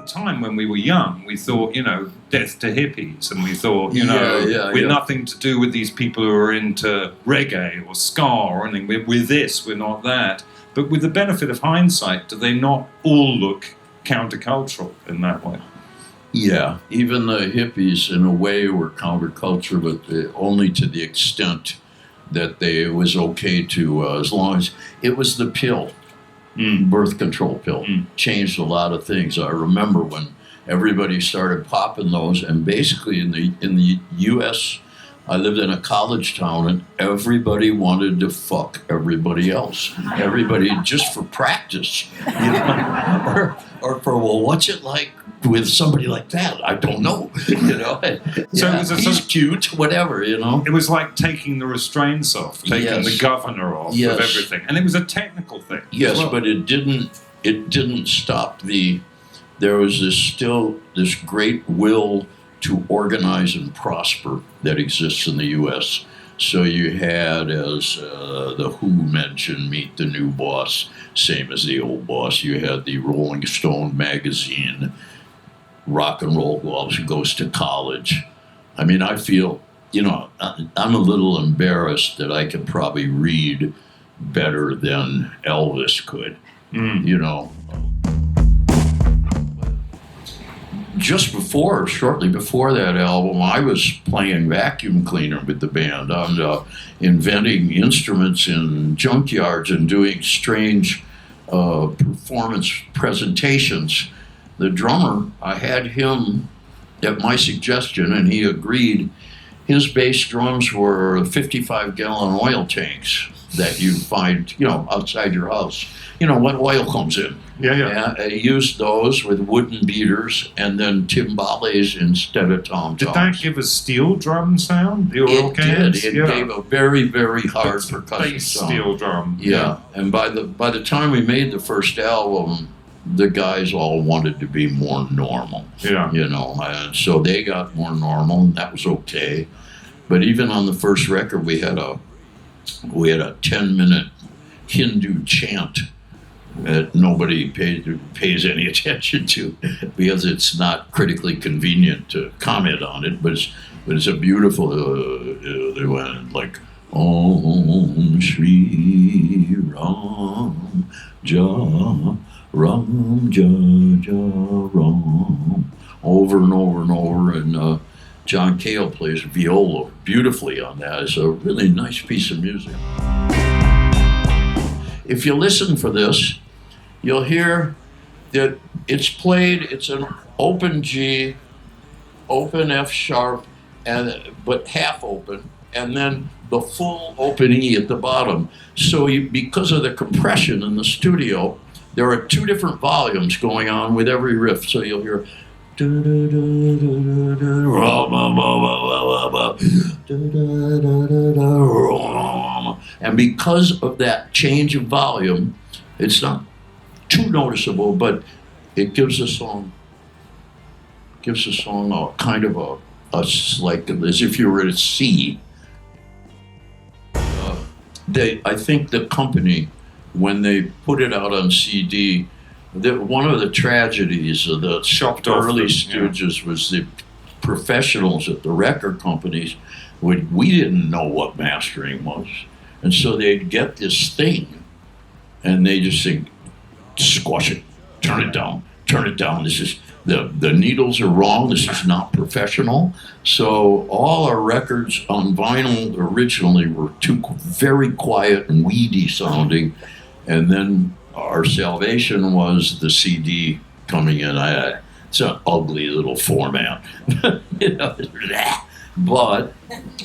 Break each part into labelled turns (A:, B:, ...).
A: the time when we were young, we thought, death to hippies, and we thought, we're nothing to do with these people who are into reggae or ska or anything. We're this, we're not that. But with the benefit of hindsight, do they not all look countercultural in that way?
B: Yeah, even the hippies, in a way, were counterculture, but only to the extent that it was okay to, as long as it was the pill. Birth control pill changed a lot of things. I remember when everybody started popping those, and basically in the U.S., I lived in a college town, and everybody wanted to fuck everybody else. Everybody just for practice, or for, well, what's it like with somebody like that? I don't know, So he's cute, whatever,
A: It was like taking the restraints off, taking the governor off of everything, and it was a technical thing.
B: Yes, but it didn't stop there was this great will to organize and prosper that exists in the U.S. So you had, as the Who mentioned, Meet the New Boss, same as the old boss. You had the Rolling Stone magazine, Rock and Roll Goes to College. I mean, I feel, I'm a little embarrassed that I can probably read better than Elvis could, Shortly before that album, I was playing vacuum cleaner with the band and inventing instruments in junkyards and doing strange performance presentations. The drummer, I had him at my suggestion, and he agreed. His bass drums were 55-gallon oil tanks that you find, outside your house. When oil comes in.
A: Yeah.
B: I used those with wooden beaters and then timbales instead of tom-toms.
A: Did that give a steel drum sound? The oil cans?
B: It gave a very, very hard percussion sound.
A: Steel drum.
B: Yeah. And by the time we made the first album, the guys all wanted to be more normal.
A: Yeah.
B: And so they got more normal, and that was okay. But even on the first record, we had a 10-minute Hindu chant that nobody pays any attention to because it's not critically convenient to comment on it, but it's a beautiful, they went like, Om Shri Ram Ja Ram Ja Ja Ram, over and over and over, and John Cale plays viola beautifully on that. It's a really nice piece of music. If you listen for this, you'll hear that it's played, it's an open G, open F sharp, but half open, and then the full open E at the bottom. So because of the compression in the studio, there are two different volumes going on with every riff. So you'll hear and because of that change of volume, it's not too noticeable, but it gives the song a kind of a like as if you were at C. I think the company, when they put it out on CD, one of the tragedies of the early Stooges was the professionals at the record companies. We didn't know what mastering was, and so they'd get this thing, and they just say, "Squash it, turn it down. This is the needles are wrong. This is not professional." So all our records on vinyl originally were very quiet and weedy sounding, and then our salvation was the CD coming in. It's an ugly little format, but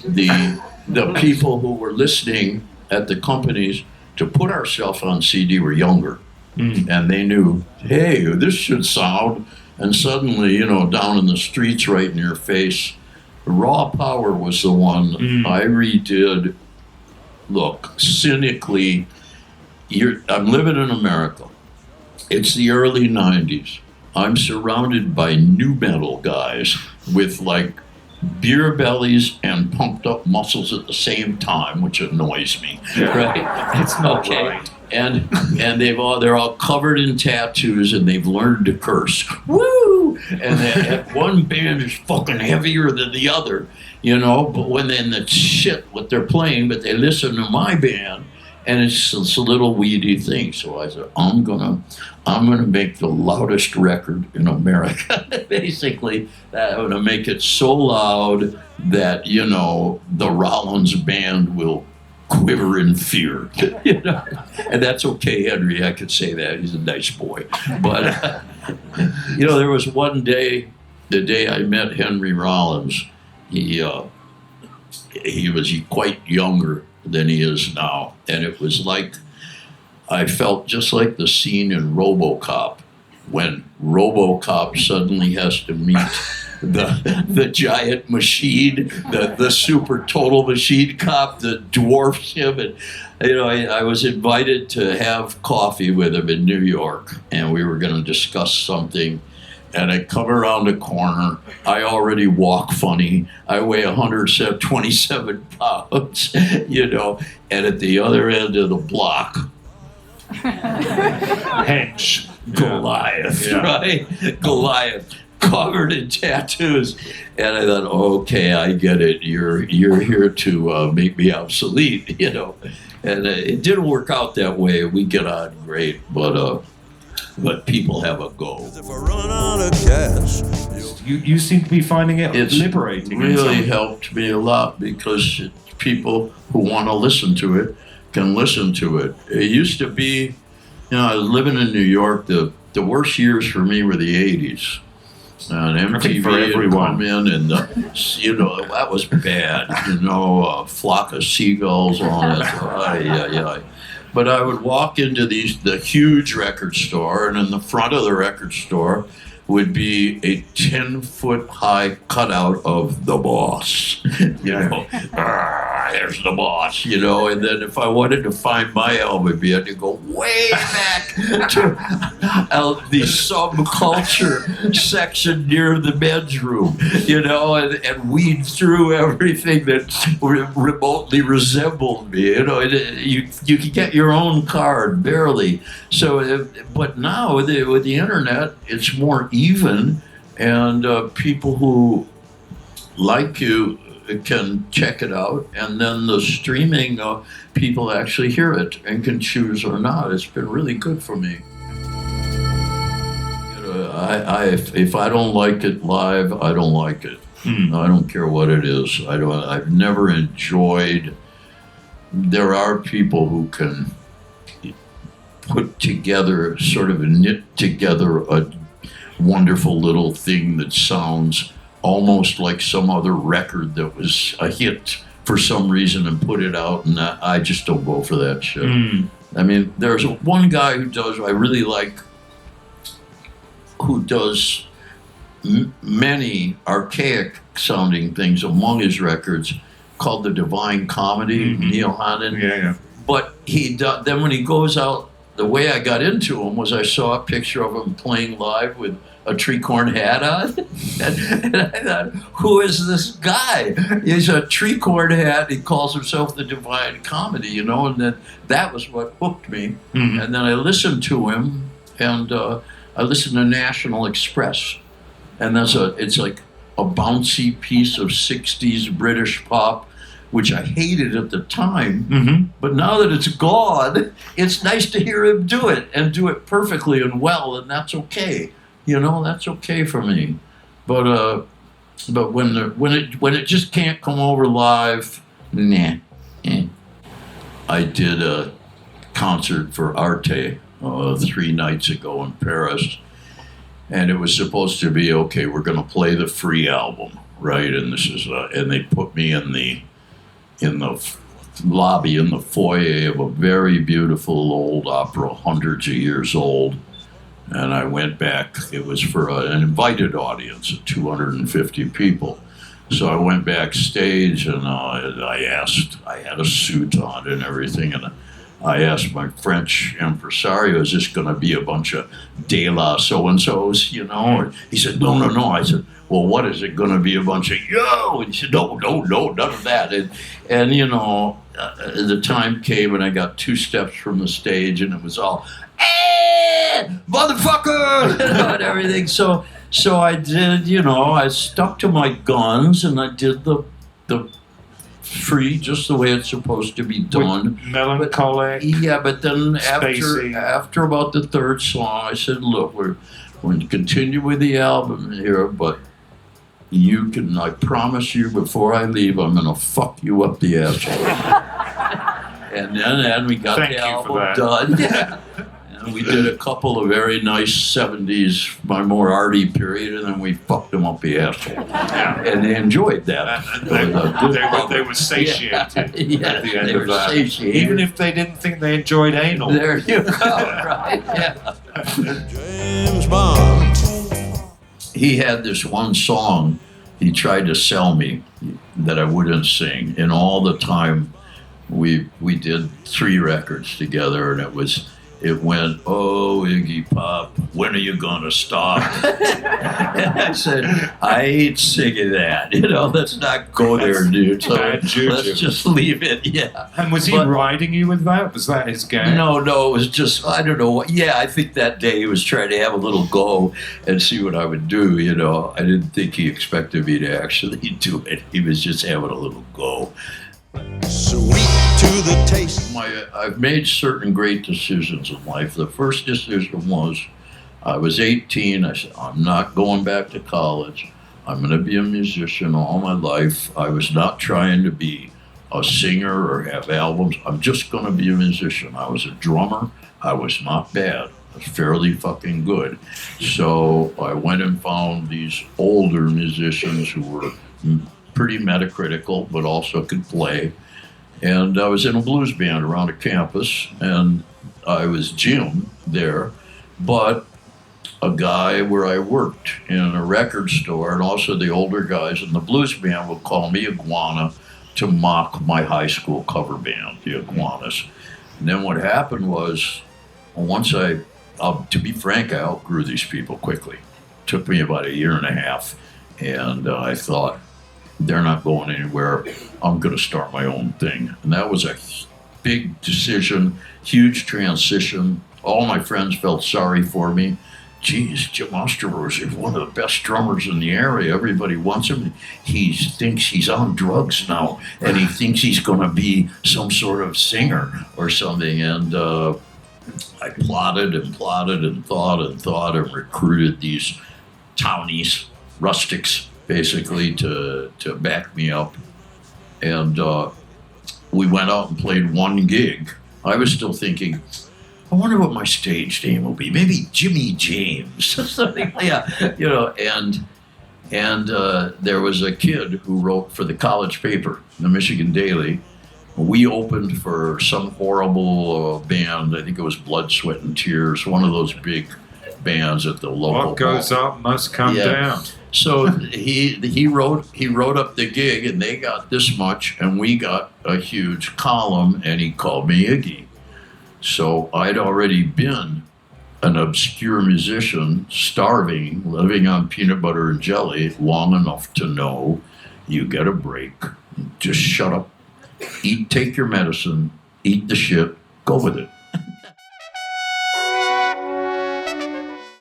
B: the people who were listening at the companies to put ourselves on CD were younger, and they knew, hey, this should sound. And suddenly, down in the streets, right in your face, Raw Power was the one I redid. Look, cynically, I'm living in America. It's the early 90s. I'm surrounded by nu metal guys with like beer bellies and pumped up muscles at the same time, which annoys me. Right? It's okay. Right. And they're all covered in tattoos, and they've learned to curse. Woo! And one band is fucking heavier than the other, But when they're in the shit what they're playing, but they listen to my band, and it's a little weedy thing. So I said, I'm gonna make the loudest record in America. Basically, I'm gonna make it so loud that the Rollins band will quiver in fear. And that's okay, Henry. I could say that. He's a nice boy. But there was one day, the day I met Henry Rollins. He was quite younger than he is now, and it was like I felt just like the scene in RoboCop when RoboCop suddenly has to meet the giant machine, the super total machine cop that dwarfs him. And I was invited to have coffee with him in New York, and we were going to discuss something. And I come around the corner. I already walk funny. I weigh 127 pounds, And at the other end of the block, hench Goliath, right? Goliath, covered in tattoos. And I thought, okay, I get it. You're here to make me obsolete, And it didn't work out that way. We get on great, but people have a go.
C: If I run out of cash,
A: you seem to be finding it liberating.
B: It really helped me a lot because people who want to listen to it can listen to it. It used to be, I was living in New York. The worst years for me were the 80s. And MTV would come in, and that was bad. Flock of seagulls on it. But I would walk into the huge record store, and in the front of the record store would be a 10-foot high cutout of the Boss. There's the Boss, And then if I wanted to find my album, I had to go way back to the subculture section near the men's room, and weed through everything that remotely resembled me. You could get your own card barely. So, but now with the internet, it's more even, and people who like you can check it out, and then the streaming people actually hear it and can choose or not. It's been really good for me. If I don't like it live, I don't like it. I don't care what it is. I've never enjoyed. There are people who can put together, sort of knit together a wonderful little thing that sounds almost like some other record that was a hit for some reason and put it out, and I just don't go for that shit. I mean, there's one guy I really like, who does many archaic sounding things among his records, called the Divine Comedy, Neil Hannon.
A: Yeah.
B: But then when he goes out, the way I got into him was I saw a picture of him playing live with a tree-corn hat on. and I thought, who is this guy? He's a tree-corn hat. He calls himself the Divine Comedy, and then that was what hooked me. And then I listened to him, and I listened to National Express. And it's like a bouncy piece of 60s British pop, which I hated at the time. But now that it's gone, it's nice to hear him do it, and do it perfectly and well, and that's okay. That's okay for me. But when it just can't come over live, nah. I did a concert for Arte 3 nights ago in Paris, and it was supposed to be, okay, we're going to play the free album, right? And this is and they put me in the lobby, in the foyer of a very beautiful old opera, hundreds of years old. And I went back. It was for an invited audience of 250 people. So I went backstage, and I asked. I had a suit on and everything, and I asked my French impresario, is this going to be a bunch of de la so-and-sos, you know? And he said, no. I said, well, what is it going to be, a bunch of yo? And he said, no, none of that. And you know, the time came and I got 2 steps from the stage and it was all, motherfucker, you know, and everything. So I did, you know, I stuck to my guns and I did the free, just the way it's supposed to be done.
A: With melancholic.
B: But then
A: spacey.
B: after about the 3rd song, I said, look, we're going to continue with the album here, but I promise you before I leave, I'm going to fuck you up the asshole. And then we got the album done. Yeah. And we did a couple of very nice 70s, my more arty period, and then we fucked them up the asshole. Yeah. And they enjoyed that.
A: They were satiated at the end of that.
B: Satiated.
A: Even if they didn't think they enjoyed anal.
B: There you go, right? Yeah.
C: James Bond.
B: He had this one song he tried to sell me that I wouldn't sing. And all the time we did 3 records together, and it went, oh, Iggy Pop, when are you going to stop? And I said, I ain't singing that. You know, let's not go there, dude. So let's just leave it, yeah.
A: And was he riding you with that? Was that his game?
B: No, it was just, I don't know. Yeah, I think that day he was trying to have a little go and see what I would do, you know. I didn't think he expected me to actually do it. He was just having a little go.
C: Sweet to the taste.
B: I've made certain great decisions in life. The first decision was, I was 18. I said, I'm not going back to college. I'm going to be a musician all my life. I was not trying to be a singer or have albums. I'm just going to be a musician. I was a drummer. I was not bad. I was fairly fucking good. So I went and found these older musicians who were pretty metacritical, but also could play. And I was in a blues band around a campus, and I was Jim there, but a guy where I worked in a record store, and also the older guys in the blues band would call me Iguana to mock my high school cover band, the Iguanas. And then what happened was, once to be frank, I outgrew these people quickly. It took me about 1.5 years, and I thought, they're not going anywhere. I'm going to start my own thing. And that was a big decision, huge transition. All my friends felt sorry for me. Geez, Jim Osterberg is one of the best drummers in the area. Everybody wants him. He thinks he's on drugs now, and he thinks he's going to be some sort of singer or something. And I plotted and thought and recruited these townies, rustics, basically to back me up. And we went out and played 1 gig. I was still thinking, I wonder what my stage name will be. Maybe Jimmy James or something. Yeah, you know. And there was a kid who wrote for the college paper, the Michigan Daily. We opened for some horrible band. I think it was Blood, Sweat, and Tears. One of those big bands at the local.
A: What goes up must come down.
B: So he wrote up the gig, and they got this much, and we got a huge column, and he called me Iggy. So I'd already been an obscure musician, starving, living on peanut butter and jelly long enough to know you get a break. Just shut up, take your medicine, eat the shit, go with it.